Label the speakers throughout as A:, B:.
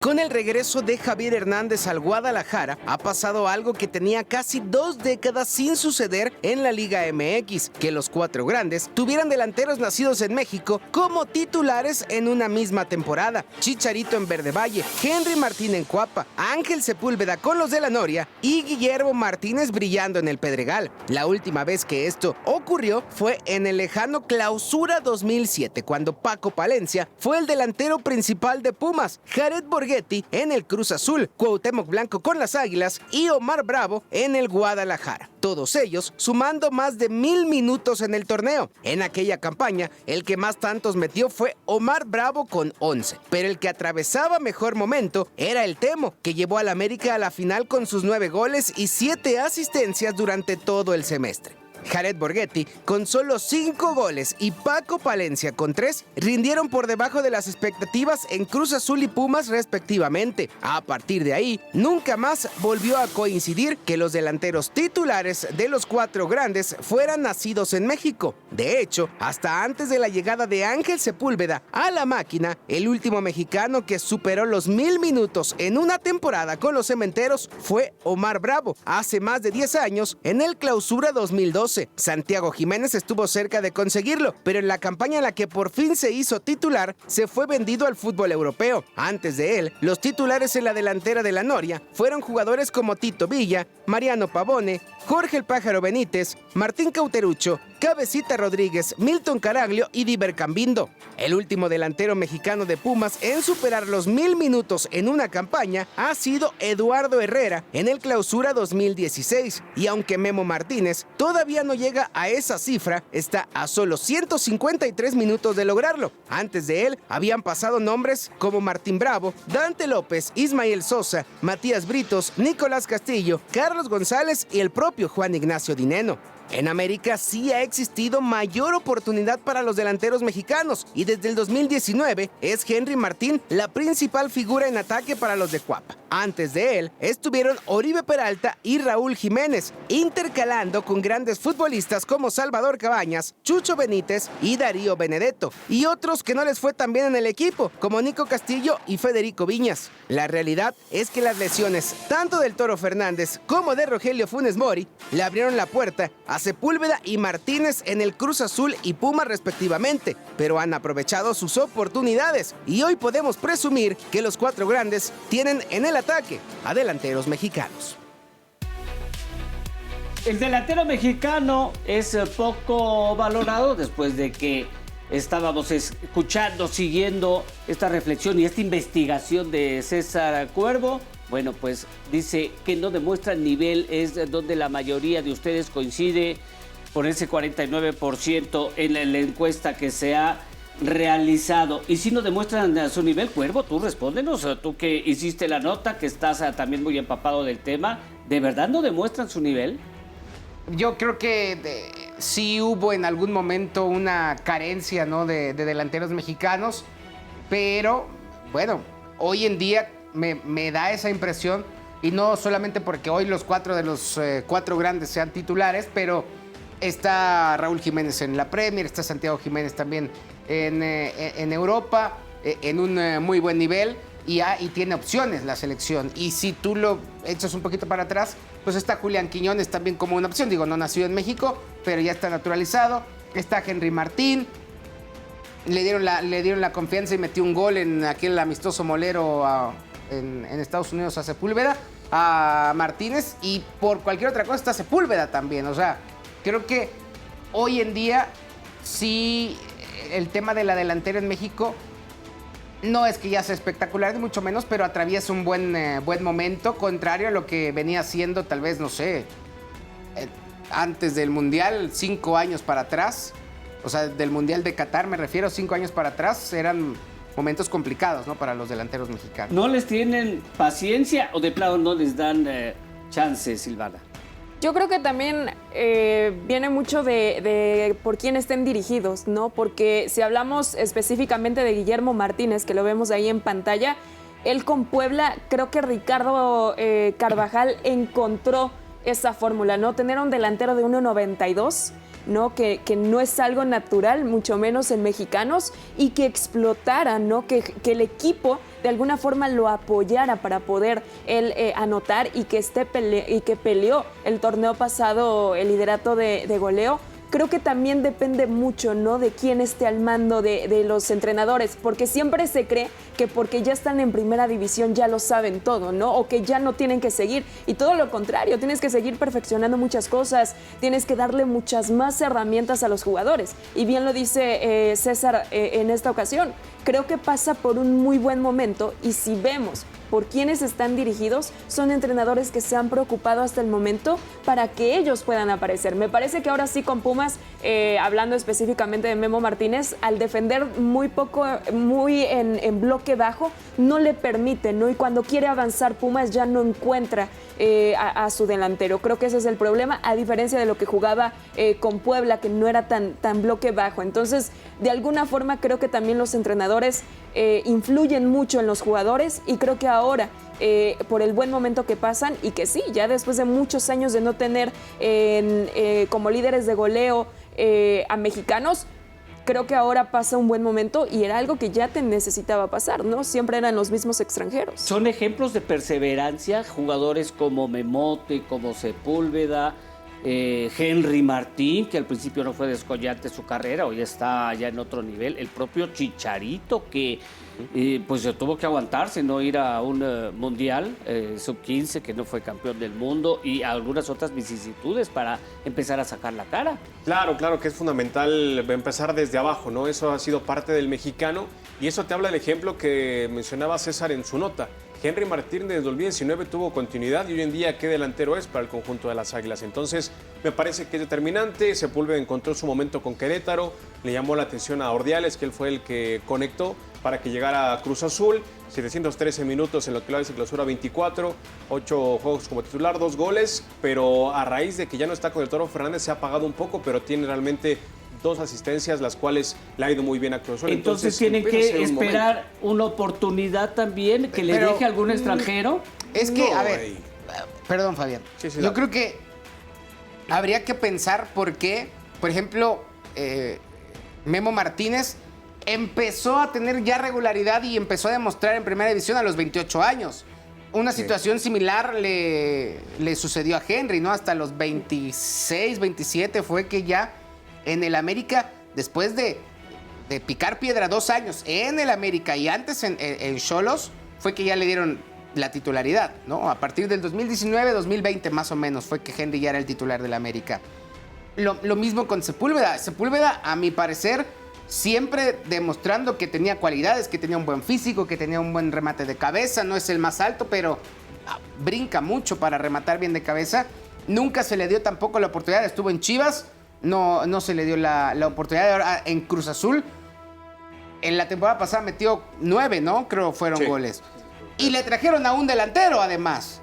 A: Con el regreso de Javier Hernández al Guadalajara, ha pasado algo que tenía casi 2 décadas sin suceder en la Liga MX, que los cuatro grandes tuvieran delanteros nacidos en México como titulares en una misma temporada. Chicharito en Verde Valle, Henry Martín en Cuapa, Ángel Sepúlveda con los de la Noria y Guillermo Martínez brillando en el Pedregal. La última vez que esto ocurrió fue en el lejano Clausura 2007, cuando Paco Palencia fue el delantero principal de Pumas, Jared Borghetti en el Cruz Azul, Cuauhtémoc Blanco con las Águilas y Omar Bravo en el Guadalajara. Todos ellos sumando más de 1000 minutos en el torneo. En aquella campaña, el que más tantos metió fue Omar Bravo con 11, pero el que atravesaba mejor momento era el Temo, que llevó al América a la final con sus 9 goles y 7 asistencias durante todo el semestre. Jared Borghetti con solo 5 goles y Paco Palencia con 3 rindieron por debajo de las expectativas en Cruz Azul y Pumas respectivamente. A partir de ahí, nunca más volvió a coincidir que los delanteros titulares de los cuatro grandes fueran nacidos en México. De hecho, hasta antes de la llegada de Ángel Sepúlveda a la máquina, el último mexicano que superó los 1000 minutos en una temporada con los Cementeros fue Omar Bravo, hace más de 10 años en el Clausura 2012. Santiago Jiménez estuvo cerca de conseguirlo, pero en la campaña en la que por fin se hizo titular, se fue vendido al fútbol europeo. Antes de él, los titulares en la delantera de la Noria fueron jugadores como Tito Villa, Mariano Pavone, Jorge el Pájaro Benítez, Martín Cauterucho, Cabecita Rodríguez, Milton Caraglio y Diver Cambindo. El último delantero mexicano de Pumas en superar los 1000 minutos en una campaña ha sido Eduardo Herrera en el Clausura 2016. Y aunque Memo Martínez todavía no llega a esa cifra, está a solo 153 minutos de lograrlo. Antes de él habían pasado nombres como Martín Bravo, Dante López, Ismael Sosa, Matías Britos, Nicolás Castillo, Carlos González y el propio Juan Ignacio Dineno. En América sí ha existido mayor oportunidad para los delanteros mexicanos y desde el 2019 es Henry Martín la principal figura en ataque para los de Cuapa. Antes de él estuvieron Oribe Peralta y Raúl Jiménez, intercalando con grandes futbolistas como Salvador Cabañas, Chucho Benítez y Darío Benedetto, y otros que no les fue tan bien en el equipo, como Nico Castillo y Federico Viñas. La realidad es que las lesiones, tanto del Toro Fernández como de Rogelio Funes Mori, le abrieron la puerta a Sepúlveda y Martínez en el Cruz Azul y Pumas respectivamente, pero han aprovechado sus oportunidades y hoy podemos presumir que los cuatro grandes tienen en el ataque a delanteros mexicanos.
B: El delantero mexicano es poco valorado después de que estábamos escuchando, siguiendo esta reflexión y esta investigación de César Cuervo. Bueno, pues dice que no demuestra nivel, es donde la mayoría de ustedes coincide por ese 49% en la encuesta que se ha realizado. Y si no demuestran su nivel, Cuervo, tú respóndenos, tú que hiciste la nota, que estás también muy empapado del tema, ¿de verdad no demuestran su nivel?
C: Yo creo que sí hubo en algún momento una carencia, ¿no?, de delanteros mexicanos, pero bueno, hoy en día me da esa impresión, y no solamente porque hoy los cuatro de los cuatro grandes sean titulares, pero está Raúl Jiménez en la Premier, está Santiago Jiménez también en Europa, en un muy buen nivel, y tiene opciones la selección. Y si tú lo echas un poquito para atrás, pues está Julián Quiñones también como una opción. Digo, no nació en México, pero ya está naturalizado. Está Henry Martín. Le dieron la confianza y metió un gol en aquel amistoso molero en Estados Unidos a Sepúlveda, a Martínez. Y por cualquier otra cosa está Sepúlveda también. O sea, creo que hoy en día sí el tema de la delantera en México no es que ya sea espectacular, ni mucho menos, pero atraviesa un buen momento, contrario a lo que venía siendo tal vez, no sé, antes del Mundial, 5 años para atrás. O sea, del Mundial de Qatar me refiero, 5 años para atrás, eran momentos complicados, ¿no?, para los delanteros mexicanos.
B: ¿No les tienen paciencia o de plano no les dan chances, Silvana?
D: Yo creo que también viene mucho de por quién estén dirigidos, ¿no? Porque si hablamos específicamente de Guillermo Martínez, que lo vemos ahí en pantalla, él con Puebla, creo que Ricardo Carvajal encontró esa fórmula, ¿no? Tener un delantero de 1.92 ¿no? Que no es algo natural, mucho menos en mexicanos, y que explotara, ¿no? Que el equipo de alguna forma lo apoyara para poder él anotar y que peleó el torneo pasado el liderato de goleo. Creo que también depende mucho, ¿no? De quién esté al mando de los entrenadores, porque siempre se cree que porque ya están en primera división ya lo saben todo, ¿no? O que ya no tienen que seguir. Y todo lo contrario, tienes que seguir perfeccionando muchas cosas, tienes que darle muchas más herramientas a los jugadores. Y bien lo dice César en esta ocasión. Creo que pasa por un muy buen momento y si vemos por quienes están dirigidos, son entrenadores que se han preocupado hasta el momento para que ellos puedan aparecer. Me parece que ahora sí con Pumas, hablando específicamente de Memo Martínez, al defender muy poco, muy en bloque bajo, no le permite, ¿no? Y cuando quiere avanzar Pumas ya no encuentra a su delantero. Creo que ese es el problema, a diferencia de lo que jugaba con Puebla, que no era tan bloque bajo. Entonces, de alguna forma creo que también los entrenadores influyen mucho en los jugadores y creo que ahora, por el buen momento que pasan y que sí, ya después de muchos años de no tener como líderes de goleo a mexicanos, creo que ahora pasa un buen momento y era algo que ya te necesitaba pasar, ¿no? Siempre eran los mismos extranjeros.
B: Son ejemplos de perseverancia, jugadores como Memote, como Sepúlveda, Henry Martín, que al principio no fue descollante su carrera, hoy está ya en otro nivel. El propio Chicharito, que pues tuvo que aguantarse, no ir a un mundial sub-15, que no fue campeón del mundo, y algunas otras vicisitudes para empezar a sacar la cara.
E: Claro que es fundamental empezar desde abajo, ¿no? Eso ha sido parte del mexicano y eso te habla del ejemplo que mencionaba César en su nota. Henry Martín desde 2019 tuvo continuidad y hoy en día qué delantero es para el conjunto de las Águilas. Entonces me parece que es determinante. Sepúlveda encontró su momento con Querétaro, le llamó la atención a Ordiales, que él fue el que conectó para que llegara a Cruz Azul. 713 minutos en lo que se clausura 24, 8 juegos como titular, 2 goles, pero a raíz de que ya no está con el Toro Fernández se ha apagado un poco, pero tiene realmente 2 asistencias, las cuales le ha ido muy bien a Cruz Azul.
B: Entonces tienen que esperar una oportunidad también que le deje algún extranjero.
C: Es que, a ver, perdón, Fabián.
E: Sí,
C: yo creo que habría que pensar por qué, por ejemplo, Memo Martínez empezó a tener ya regularidad y empezó a demostrar en primera división a los 28 años. Una situación similar le sucedió a Henry, ¿no? Hasta los 26, 27 fue que ya en el América, después de picar piedra 2 años en el América y antes en Xolos, fue que ya le dieron la titularidad, ¿no? A partir del 2019, 2020 más o menos fue que Henry ya era el titular del América. Lo mismo con Sepúlveda. Sepúlveda, a mi parecer, siempre demostrando que tenía cualidades, que tenía un buen físico, que tenía un buen remate de cabeza. No es el más alto, pero brinca mucho para rematar bien de cabeza. Nunca se le dio tampoco la oportunidad. Estuvo en Chivas, no se le dio la oportunidad. Ahora en Cruz Azul, en la temporada pasada metió 9, ¿no? Creo fueron goles. Y le trajeron a un delantero, además.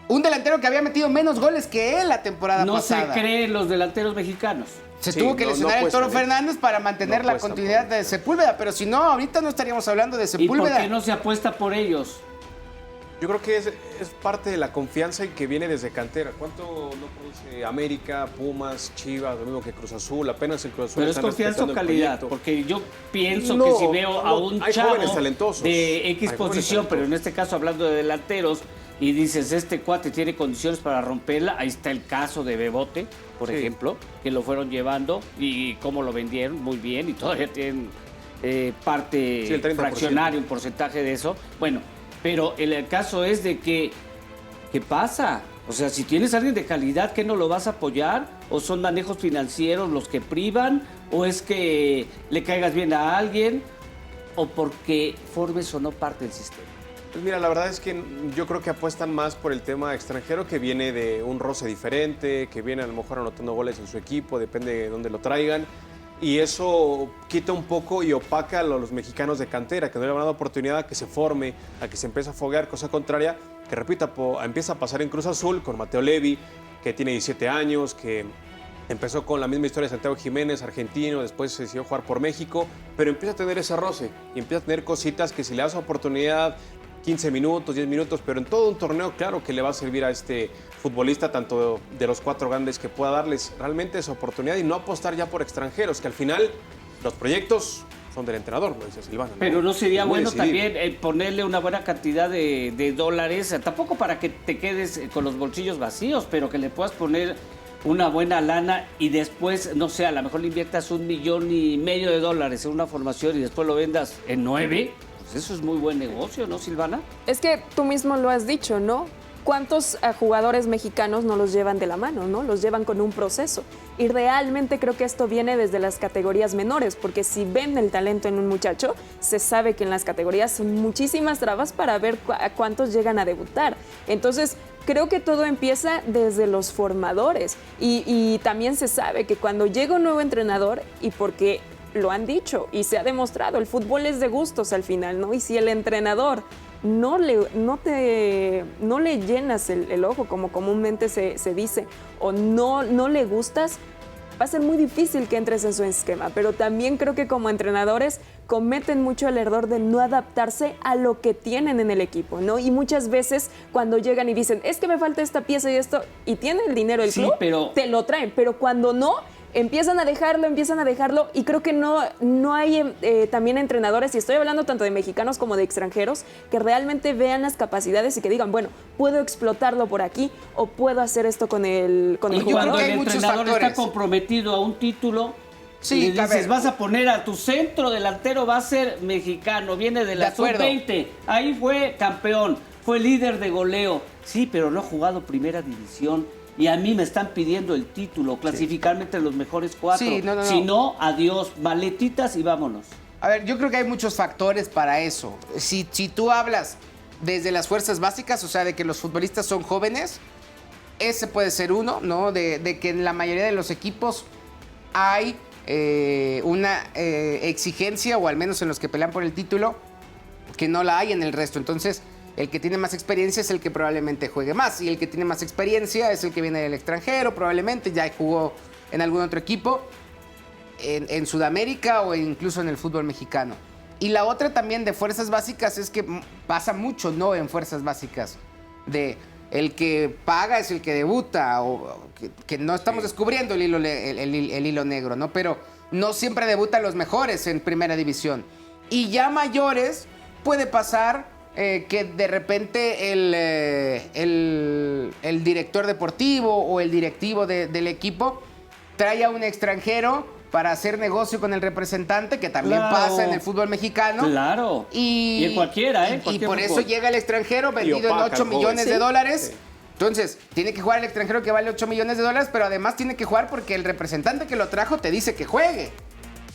C: Un delantero que había metido menos goles que él la temporada pasada.
B: No se creen los delanteros mexicanos.
C: Se tuvo que lesionar el Toro Fernández para mantener la continuidad de Sepúlveda, pero si no, ahorita no estaríamos hablando de Sepúlveda.
B: ¿Y por qué no se apuesta por ellos?
E: Yo creo que es parte de la confianza y que viene desde cantera. ¿Cuánto no produce América, Pumas, Chivas, lo mismo que Cruz Azul? Apenas el Cruz Azul.
B: Pero es confianza o calidad, porque yo pienso que si veo a un chavo de X posición, pero en este caso hablando de delanteros, y dices, este cuate tiene condiciones para romperla, ahí está el caso de Bebote, por ejemplo, que lo fueron llevando y cómo lo vendieron muy bien y todavía tienen parte fraccionaria, un porcentaje de eso. Bueno, pero el caso es de que, ¿qué pasa? O sea, si tienes a alguien de calidad, ¿qué no lo vas a apoyar? ¿O son manejos financieros los que privan? ¿O es que le caigas bien a alguien? ¿O porque formes o no parte del sistema?
E: Pues mira, la verdad es que yo creo que apuestan más por el tema extranjero, que viene de un roce diferente, que viene a lo mejor anotando goles en su equipo, depende de dónde lo traigan. Y eso quita un poco y opaca a los mexicanos de cantera, que no le van a dar oportunidad a que se forme, a que se empiece a foguear, cosa contraria, que repita, empieza a pasar en Cruz Azul con Mateo Levi, que tiene 17 años, que empezó con la misma historia de Santiago Jiménez, argentino, después se decidió jugar por México, pero empieza a tener ese roce y empieza a tener cositas que si le das oportunidad 15 minutos, 10 minutos, pero en todo un torneo, claro que le va a servir a este futbolista, tanto de los 4 grandes, que pueda darles realmente esa oportunidad y no apostar ya por extranjeros, que al final los proyectos son del entrenador, lo dice Silvana.
B: Pero no sería
E: Muy
B: bueno
E: decidido.
B: también ponerle una buena cantidad de dólares, tampoco para que te quedes con los bolsillos vacíos, pero que le puedas poner una buena lana y después, no sé, a lo mejor le inviertas $1,5 millones en una formación y después lo vendas en 9, pues eso es muy buen negocio, ¿no, Silvana?
D: Es que tú mismo lo has dicho, ¿no? ¿Cuántos jugadores mexicanos no los llevan de la mano, ¿no? Los llevan con un proceso. Y realmente creo que esto viene desde las categorías menores, porque si ven el talento en un muchacho, se sabe que en las categorías son muchísimas trabas para ver a cuántos llegan a debutar. Entonces, creo que todo empieza desde los formadores. Y también se sabe que cuando llega un nuevo entrenador, y porque lo han dicho y se ha demostrado, el fútbol es de gustos al final, ¿no? Y si el entrenador no le llenas el ojo, como comúnmente se dice, o no le gustas, va a ser muy difícil que entres en su esquema. Pero también creo que como entrenadores cometen mucho el error de no adaptarse a lo que tienen en el equipo, ¿no? Y muchas veces cuando llegan y dicen, es que me falta esta pieza y esto, y tienen el dinero el
B: Sí,
D: club,
B: pero
D: te lo traen. Pero cuando no, empiezan a dejarlo, y creo que no hay también entrenadores, y estoy hablando tanto de mexicanos como de extranjeros, que realmente vean las capacidades y que digan, bueno, puedo explotarlo por aquí o puedo hacer esto con el
B: Y
C: Yo creo
B: cuando
C: que
B: el
C: hay muchos
B: entrenador está
C: factores.
B: comprometido a un título,
C: Sí,
B: y le
C: a
B: dices,
C: ver.
B: vas a poner a tu centro delantero, va a ser mexicano, viene de la
C: De acuerdo.
B: sub-20, ahí fue campeón, fue líder de goleo, sí, pero no ha jugado primera división. Y a mí me están pidiendo el título, clasificarme entre los mejores 4.
C: Sí, no.
B: Si no, adiós, maletitas y vámonos.
C: A ver, yo creo que hay muchos factores para eso. Si tú hablas desde las fuerzas básicas, o sea, de que los futbolistas son jóvenes, ese puede ser uno, ¿no? De que en la mayoría de los equipos hay una exigencia, o al menos en los que pelean por el título, que no la hay en el resto. Entonces, el que tiene más experiencia es el que probablemente juegue más. Y el que tiene más experiencia es el que viene del extranjero, probablemente ya jugó en algún otro equipo, en Sudamérica o incluso en el fútbol mexicano. Y la otra también de fuerzas básicas es que pasa mucho, ¿no? En fuerzas básicas. De el que paga es el que debuta, o que no estamos descubriendo el hilo negro, ¿no? Pero no siempre debutan los mejores en primera división. Y ya mayores puede pasar que de repente el director deportivo o el directivo del equipo trae a un extranjero para hacer negocio con el representante, que también
B: Claro.
C: pasa en el fútbol mexicano.
B: Claro.
C: Y
B: en cualquiera, ¿eh?
C: Y
B: Cualquier
C: por eso
B: fútbol.
C: llega el extranjero vendido en
E: opaca
C: 8
E: al joven.
C: millones de
D: Sí.
C: dólares.
E: Sí.
C: Entonces, tiene que jugar el extranjero que vale 8 millones de dólares, pero además tiene que jugar porque el representante que lo trajo te dice que juegue.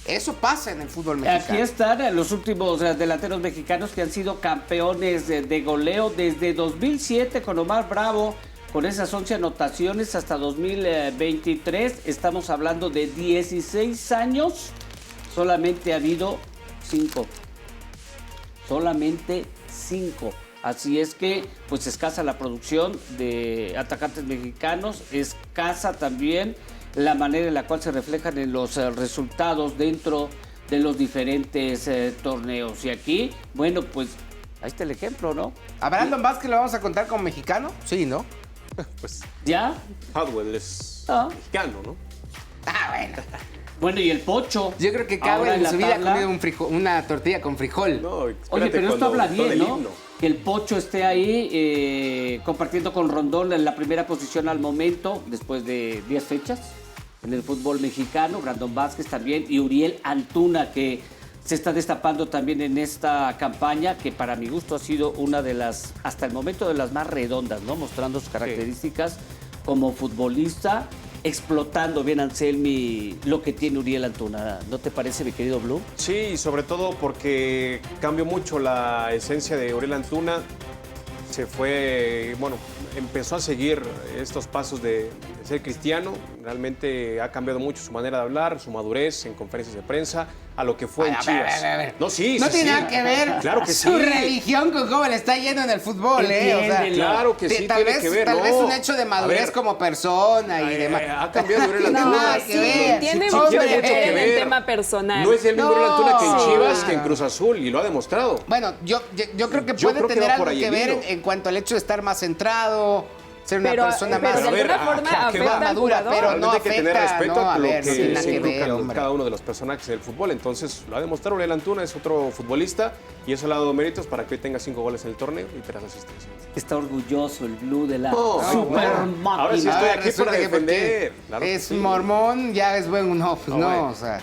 C: Eso pasa en el fútbol mexicano.
B: Aquí están los últimos delanteros mexicanos que han sido campeones de goleo desde 2007 con Omar Bravo, con esas 11 anotaciones hasta 2023. Estamos hablando de 16 años. Solamente ha habido 5. Solamente 5. Así es que, pues, escasa la producción de atacantes mexicanos, escasa también la manera en la cual se reflejan en los resultados dentro de los diferentes torneos. Y aquí, bueno, pues, ahí está el ejemplo, ¿no?
C: ¿A Brandon Vázquez lo vamos a contar como mexicano? Sí, ¿no?
E: Pues
B: ¿Ya?
E: Hadwell es
B: Ah.
E: mexicano, ¿no?
C: Ah, bueno.
B: Bueno, y el Pocho.
C: Yo creo que
B: Ahora
C: Cabe en
B: la
C: su vida ha
B: tabla.
C: comido una tortilla con frijol.
E: No,
B: Oye,
E: espérate
B: pero esto
E: cuando
B: habla
E: todo
B: bien,
E: el
B: ¿no?
E: himno.
B: Que el Pocho esté ahí compartiendo con Rondón en la primera posición al momento, después de 10 fechas en el fútbol mexicano. Brandon Vázquez también y Uriel Antuna, que se está destapando también en esta campaña, que para mi gusto ha sido una de las, hasta el momento, de las más redondas, ¿no? Mostrando sus características como futbolista, explotando bien, Anselmi, lo que tiene Uriel Antuna. ¿No te parece, mi querido Blue?
E: Sí, sobre todo porque cambió mucho la esencia de Uriel Antuna. Se fue, bueno, empezó a seguir estos pasos de ser cristiano. Realmente ha cambiado mucho su manera de hablar, su madurez en conferencias de prensa. a lo que fue en
C: A
E: Chivas.
C: ver.
E: No, sí,
C: No
E: sí,
C: tiene
E: sí.
C: nada que ver
E: Claro que
C: su
E: sí.
C: religión con cómo le está yendo en el fútbol, ¿eh? O sea,
B: Entiéndelo.
E: Claro que sí
C: tal
E: tiene
C: vez,
E: que ver,
C: tal
E: ¿no?
C: vez un hecho de
E: A
C: madurez
E: ver,
C: como persona y demás.
E: ha cambiado Uriel
C: No,
E: Antuna.
C: nada
D: sí,
C: que ver.
D: tiene
C: Sí,
D: mucho
C: hombre.
D: que ver en el
E: ver.
D: tema personal.
E: No es el mismo Uriel Antuna que en
C: No.
E: Chivas,
C: Sí.
E: que en Cruz Azul, y lo ha demostrado.
C: Bueno, yo creo que
E: Yo
C: puede
E: creo que
C: tener
E: va
C: algo
E: por ahí
C: que
E: el
C: ver
E: hilo.
C: en cuanto al hecho de estar más centrado, ser una persona
D: pero
C: más
D: de
E: a ver,
D: alguna forma
E: ¿a qué va?
D: afecta al
C: madura,
D: jugador.
C: pero no
E: Realmente hay que tener
C: afecta,
E: respeto
C: no,
E: a
C: a
E: lo
C: ver,
E: que
C: no tiene nada
E: se
C: que ver,
E: inculcan
C: hombre.
E: cada uno de los personajes del fútbol. Entonces, lo ha demostrado Uriel Antuna, es otro futbolista, y eso le ha dado méritos para que hoy tenga 5 goles en el torneo y 3 asistencias.
B: Está orgulloso el Blue de la
E: No,
B: super
C: bueno.
B: máquina.
E: Ahora sí estoy aquí
C: resulta
E: para
C: que porque
E: defender. Claro que
C: es
E: sí.
C: mormón, ya es bueno. No, pues
E: No,
C: no,
E: bueno.
C: o sea,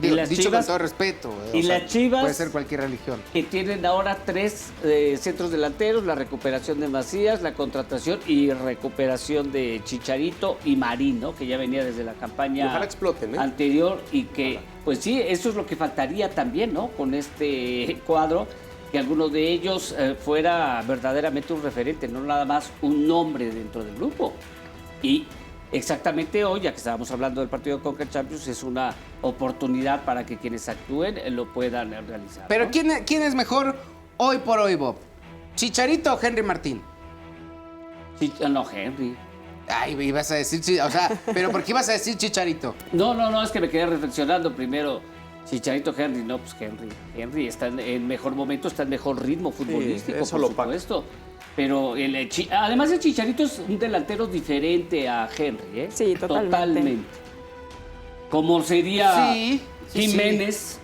B: ¿Y las
C: dicho
B: Chivas?
C: con todo respeto.
B: ¿Y
C: o sea,
B: las Chivas?
C: Puede ser cualquier religión.
B: Que tienen ahora 3 centros delanteros, la recuperación de Macías, la contratación y recuperación de Chicharito y Marín, ¿no? Que ya venía desde la
E: Y
B: campaña
E: ojalá exploten, ¿eh?
B: anterior y que, pues sí, eso es lo que faltaría también, ¿no? Con este cuadro, que alguno de ellos fuera verdaderamente un referente, no nada más un nombre dentro del grupo. Y exactamente hoy, ya que estábamos hablando del partido de Conca Champions, es una oportunidad para que quienes actúen lo puedan realizar.
C: Pero
B: ¿no?
C: ¿quién es mejor hoy por hoy, Bob? ¿Chicharito o Henry Martín?
B: No, Henry.
C: Ay, ibas a decir, o sea, pero ¿por qué ibas a decir Chicharito?
B: No, es que me quedé reflexionando primero. Chicharito, Henry, no, pues Henry está en mejor momento, está en mejor ritmo futbolístico,
E: eso
B: por
E: lo paga.
B: supuesto. Pero además el Chicharito es un delantero diferente a Henry, ¿eh?
D: Sí, totalmente.
B: Como sería
C: Sí,
B: Jiménez,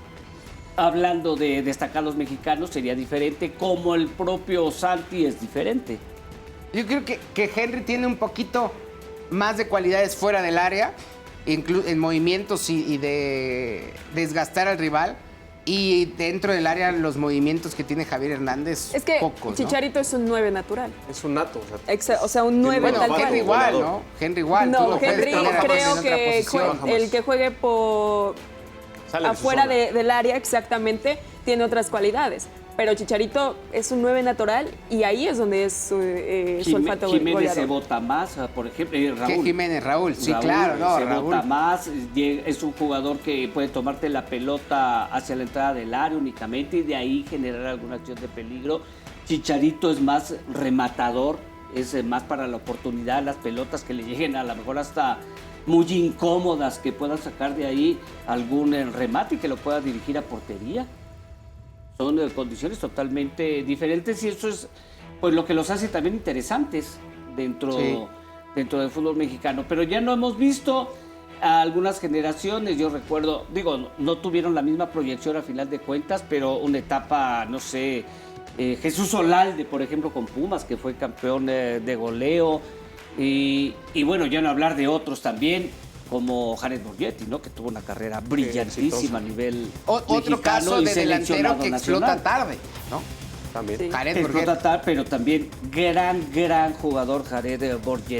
B: hablando de destacados mexicanos, sería diferente, como el propio Santi es diferente.
C: Yo creo que Henry tiene un poquito más de cualidades fuera del área, en movimientos y de desgastar al rival. Y dentro del área, los movimientos que tiene Javier Hernández,
D: Es que
C: pocos, ¿no?
D: Chicharito es un 9 natural.
E: Es un nato. O sea,
D: O sea, un 9
C: Bueno,
D: tal
E: Henry
C: Henry
D: cual.
C: igual, ¿no? Henry igual. tú
D: No,
C: lo puedes
D: Henry
C: poner a Henry en
D: creo
C: otra
D: que
C: posición.
D: el que juegue por
E: sale de su
D: afuera
E: zona.
D: del área exactamente tiene otras cualidades. Pero Chicharito es un 9 natural y ahí es donde es su olfato
B: Jiménez se
D: goleador.
B: vota más, por ejemplo,
C: ¿Qué
B: Raúl.
C: Jiménez? Raúl, sí,
B: Raúl
C: claro, no,
B: se
C: Raúl.
B: bota más, es un jugador que puede tomarte la pelota hacia la entrada del área únicamente y de ahí generar alguna acción de peligro. Chicharito es más rematador, es más para la oportunidad, las pelotas que le lleguen a lo mejor hasta muy incómodas, que puedan sacar de ahí algún remate y que lo pueda dirigir a portería. Son condiciones totalmente diferentes y eso es pues lo que los hace también interesantes dentro del fútbol mexicano. Pero ya no hemos visto a algunas generaciones, yo recuerdo, no tuvieron la misma proyección a final de cuentas, pero una etapa, no sé, Jesús Olalde, por ejemplo, con Pumas, que fue campeón de goleo, y bueno, ya no hablar de otros también, como Jared Borgetti, ¿no? Que tuvo una carrera brillantísima a nivel
C: Otro
B: mexicano
C: caso
B: y
C: de delantero
B: seleccionado
C: que
B: nacional.
C: explota tarde, ¿no?
E: También.
D: Sí.
C: Jared Borghetti.
B: Explota, pero también gran jugador Jared Borgetti.